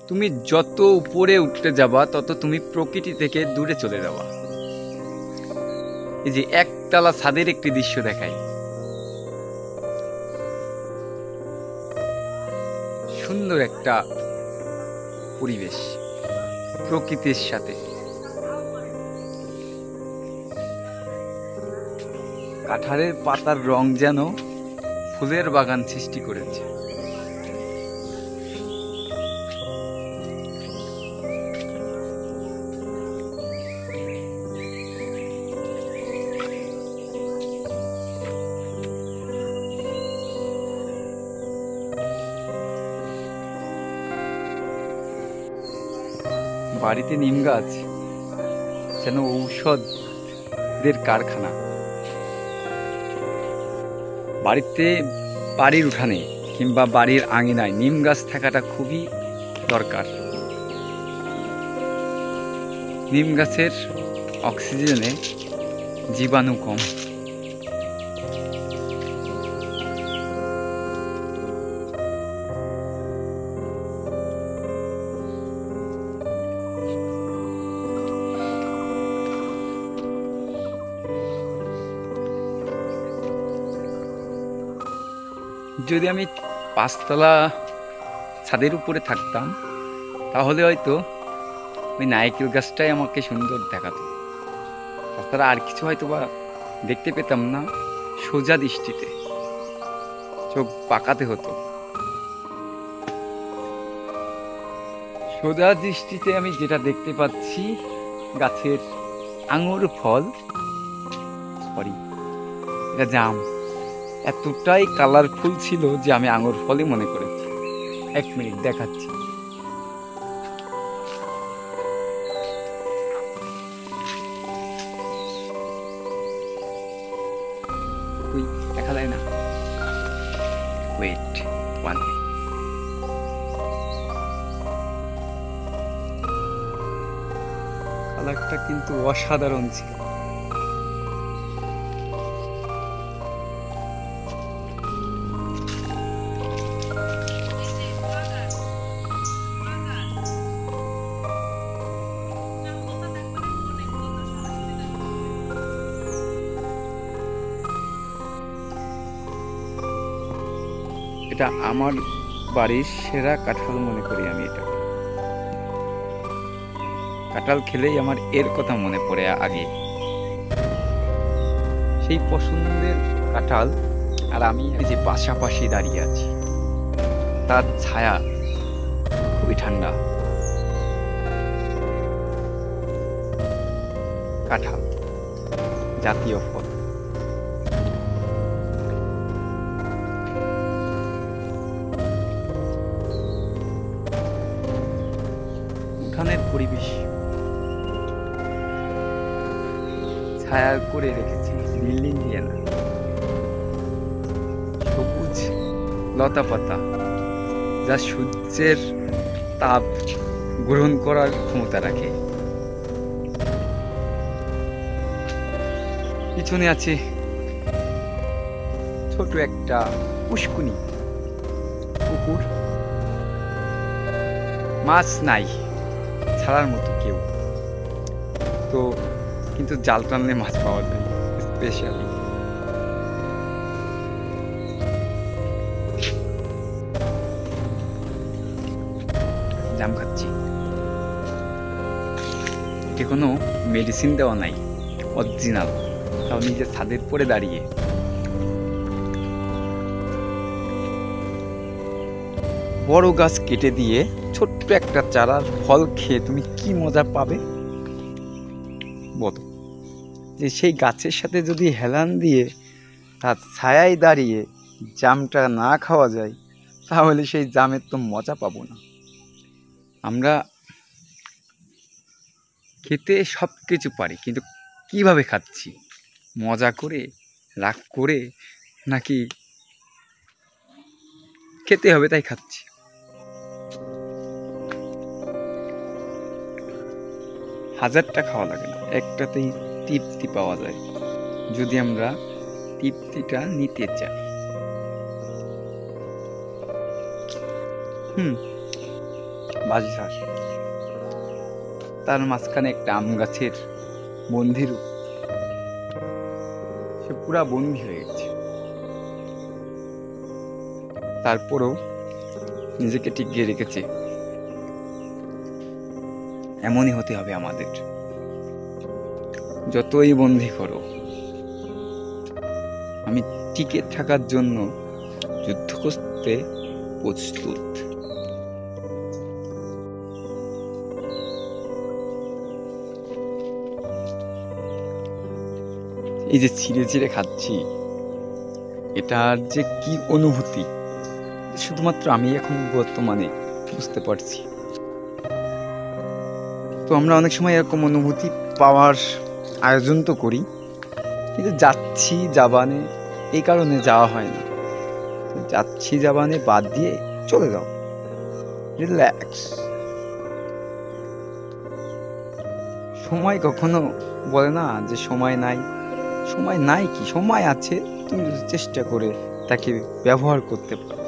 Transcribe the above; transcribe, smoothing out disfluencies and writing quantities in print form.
তুমি যত উপরে উঠতে যাবা তত তুমি প্রকৃতি থেকে দূরে চলে যাবা। এই যে একতলা ছাদের একটি দৃশ্য দেখাই, সুন্দর একটা পরিবেশ প্রকৃতির সাথে। কাঁঠালের পাতার রং যেন ফুলের বাগান সৃষ্টি করেছে। বাড়িতে নিম গাছ যেন ঔষধের কারখানা। বাড়িতে, বাড়ির উঠানে কিংবা বাড়ির আঙিনায় নিম গাছ থাকাটা খুবই দরকার। নিম গাছের অক্সিজেনে জীবাণু কম। যদি আমি 5 তলা ছাদের উপরে থাকতাম তাহলে হয়তো ওই নারকেল গাছটাই আমাকে সুন্দর দেখাতো, তাছাড়া আর কিছু হয়তো বা দেখতে পেতাম না। সোজা দৃষ্টিতে চোখ পাকাতে হতো। সোজা দৃষ্টিতে আমি যেটা দেখতে পাচ্ছি, গাছের আঙুর ফল, সরি এটা জাম, এতটাই কালারফুল ছিল যে আমি আঙুর ফলই মনে করেছি। 1 মিনিট দেখাচ্ছি। দেখা যায় না, ওয়েট 1 মিনিট। কালারটা কিন্তু অসাধারণ ছিল। এটা আমার বাড়ির সেরা কাঁঠাল মনে করি আমি। এটা কাঁঠাল খেলেই আমার এর কথা মনে পড়ে আগে, সেই পছন্দের কাঁঠাল। আর আমি যে পাশাপাশি দাঁড়িয়ে আছি, তার ছায়া খুবই ঠান্ডা। কাঁঠাল জাতীয় ফল। উঠানের পরিবেশ ছায়া করে রেখেছি, বিল্ডিং দিয়ে না। সবুজ লতা পাতা যা সূর্যের তাপ গ্রহণ করার ক্ষমতা রাখে। পিছনে আছে ছোট একটা পুষ্কুনি পুকুর, মাছ নাই ছাড়ার মতো কেউ তো, কিন্তু জাল টানলে মাছ পাওয়া যায় স্পেশালি। জাম খাচ্ছি, এতে কোনো মেডিসিন দেওয়া নাই, অরিজিনাল, তাও নিজের ছাদের পরে দাঁড়িয়ে। বড় গাছ কেটে দিয়ে ছোট্ট একটা চারার ফল খেয়ে তুমি কি মজা পাবে বলো? যে সেই গাছের সাথে যদি হেলান দিয়ে তার ছায়ায় দাঁড়িয়ে জামটা না খাওয়া যায়, তাহলে সেই জামের তো মজা পাবো না। আমরা খেতে সব কিছু পারি, কিন্তু কিভাবে খাচ্ছি? মজা করে, রাগ করে, নাকি খেতে হবে তাই খাচ্ছি? হাজারটা খাওয়া লাগে না, একটাতেই তৃপ্তি পাওয়া যায় যদি আমরা তৃপ্তিটা নিতে চাই। বাঁশঝাড়, তার মাঝখানে একটা আম গাছের বন্দির, সে পুরা বন্দি হয়ে গেছে। তারপরেও নিজেকে টিকিয়ে রেখেছে। এমনই হতে হবে আমাদের, যতই বন্দি করো, আমি টিকে থাকার জন্য যুদ্ধ করতে প্রস্তুত। এই যে ছিঁড়ে ছিঁড়ে খাচ্ছি, এটার যে কি অনুভূতি শুধুমাত্র আমি এখন বর্তমানে বুঝতে পারছি। তো আমরা অনেক সময় এরকম অনুভূতি পাওয়ার আয়োজন তো করি, কিন্তু যাচ্ছি জাবানে এই কারণে যাওয়া হয় না। যাচ্ছি জাবানে বাদ দিয়ে চলে যাও, রিল্যাক্স। সময় কখনো বলে না যে সময় নাই। সময় নাই কি, সময় আছে, তুমি যদি চেষ্টা করে তাকে ব্যবহার করতে পারো।